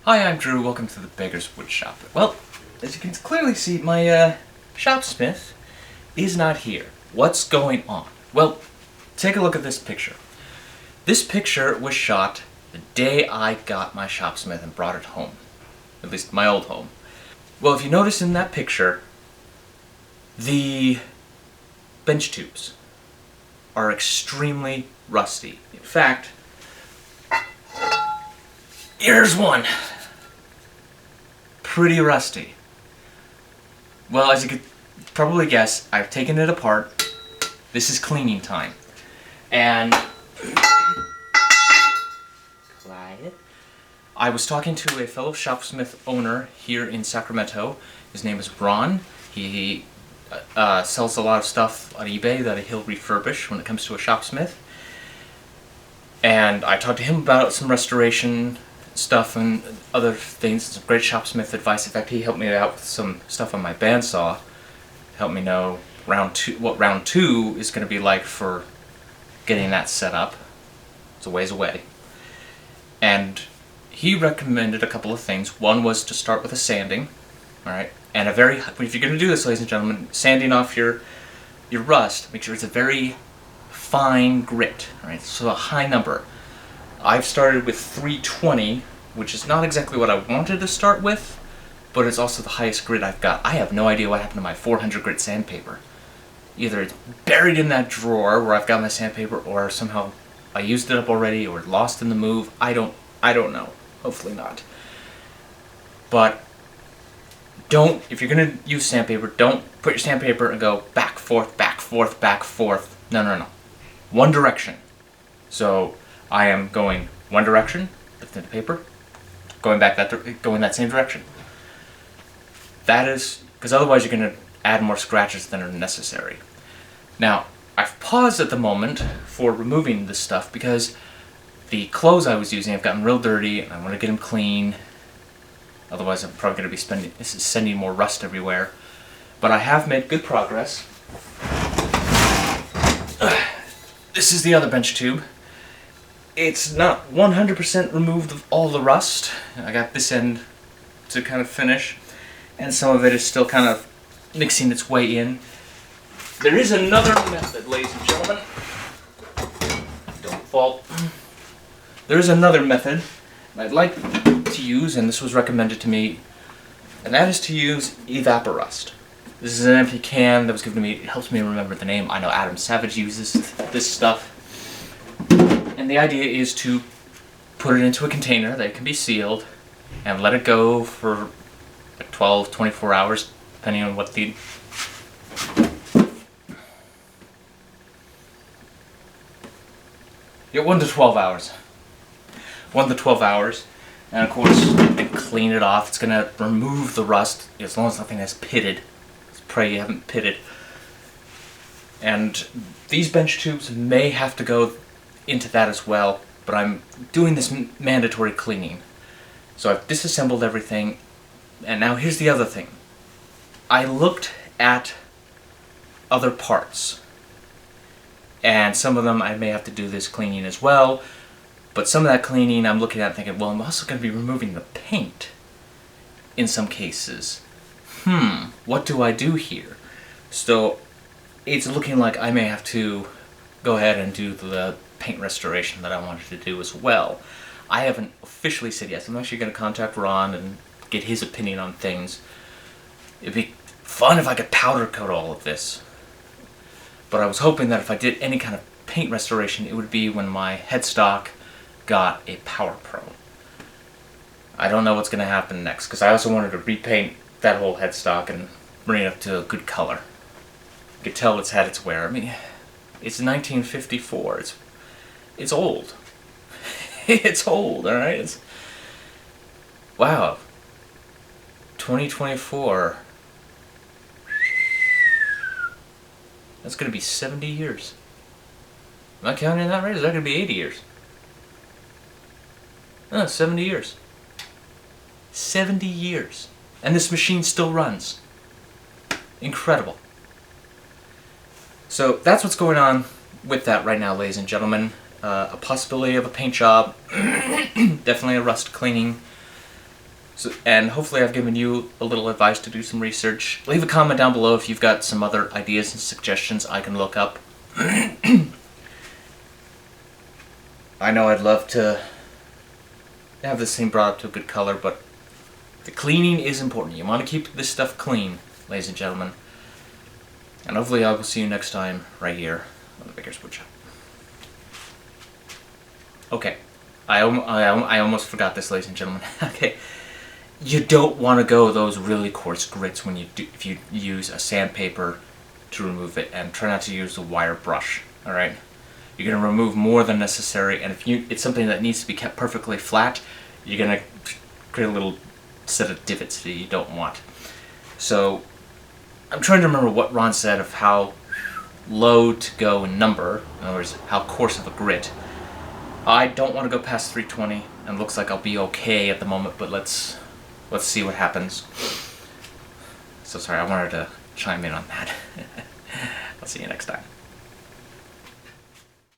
Hi, I'm Drew. Welcome to the Beggars Woodshop. Well, as you can clearly see, my Shopsmith is not here. What's going on? Well, take a look at this picture. This picture was shot the day I got my Shopsmith and brought it home. At least my old home. Well, if you notice in that picture, the bench tubes are extremely rusty. In fact, here's one. Pretty rusty. Well, as you could probably guess, I've taken it apart. This is cleaning time. And quiet. I was talking to a fellow Shopsmith owner here in Sacramento. His name is Ron. He sells a lot of stuff on eBay that he'll refurbish when it comes to a Shopsmith. And I talked to him about some restoration stuff and other things, some great Shopsmith advice. In fact, he helped me out with some stuff on my bandsaw. Helped me know what round two is going to be like for getting that set up. It's a ways away. And he recommended a couple of things. One was to start with a sanding, all right? And if you're going to do this, ladies and gentlemen, sanding off your rust, make sure it's a very fine grit, all right? So a high number. I've started with 320, which is not exactly what I wanted to start with, but it's also the highest grit I've got. I have no idea what happened to my 400 grit sandpaper. Either it's buried in that drawer where I've got my sandpaper, or somehow I used it up already, or lost in the move. I don't know. Hopefully not. But if you're gonna use sandpaper, don't put your sandpaper and go back, forth, back, forth, back, forth. No. One direction. So I am going one direction, lifting the paper, going that same direction. That is, because otherwise you're going to add more scratches than are necessary. Now, I've paused at the moment for removing this stuff because the clothes I was using have gotten real dirty and I want to get them clean. Otherwise I'm probably going to be sending more rust everywhere. But I have made good progress. This is the other bench tube. It's not 100% removed of all the rust. I got this end to kind of finish, and some of it is still kind of mixing its way in. There is another method, ladies and gentlemen. Don't fall. There is another method I'd like to use, and this was recommended to me, and that is to use Evaporust. This is an empty can that was given to me. It helps me remember the name. I know Adam Savage uses this stuff. And the idea is to put it into a container that can be sealed and let it go for 12, 24 hours, depending on what the... Yeah, 1 to 12 hours. 1 to 12 hours. And of course, then clean it off. It's going to remove the rust, as long as nothing has pitted. Let's pray you haven't pitted. And these bench tubes may have to go into that as well, but I'm doing this mandatory cleaning. So I've disassembled everything, and now here's the other thing. I looked at other parts, and some of them I may have to do this cleaning as well, but some of that cleaning I'm looking at thinking, well, I'm also going to be removing the paint in some cases. What do I do here? So it's looking like I may have to go ahead and do the paint restoration that I wanted to do as well. I haven't officially said yes. I'm actually going to contact Ron and get his opinion on things. It'd be fun if I could powder coat all of this. But I was hoping that if I did any kind of paint restoration, it would be when my headstock got a Power Pro. I don't know what's going to happen next, because I also wanted to repaint that whole headstock and bring it up to a good color. You could tell it's had its wear. I mean, it's 1954. It's old. It's old, alright? Wow. 2024. That's going to be 70 years. Am I counting that right? Is that going to be 80 years? No, 70 years. 70 years. And this machine still runs. Incredible. So that's what's going on with that right now, ladies and gentlemen. A possibility of a paint job, definitely a rust cleaning. So, and hopefully I've given you a little advice to do some research. Leave a comment down below if you've got some other ideas and suggestions I can look up. I know I'd love to have this thing brought up to a good color, but the cleaning is important. You want to keep this stuff clean, ladies and gentlemen. And hopefully I will see you next time right here on the Beggars Woodshop. Okay, I almost forgot this, ladies and gentlemen. Okay, you don't want to go those really coarse grits when if you use a sandpaper to remove it, and try not to use a wire brush. All right, you're gonna remove more than necessary, and if it's something that needs to be kept perfectly flat, you're gonna create a little set of divots that you don't want. So I'm trying to remember what Ron said of how low to go in number, in other words, how coarse of a grit. I don't want to go past 320, and looks like I'll be okay at the moment, but let's see what happens. So sorry, I wanted to chime in on that. I'll see you next time.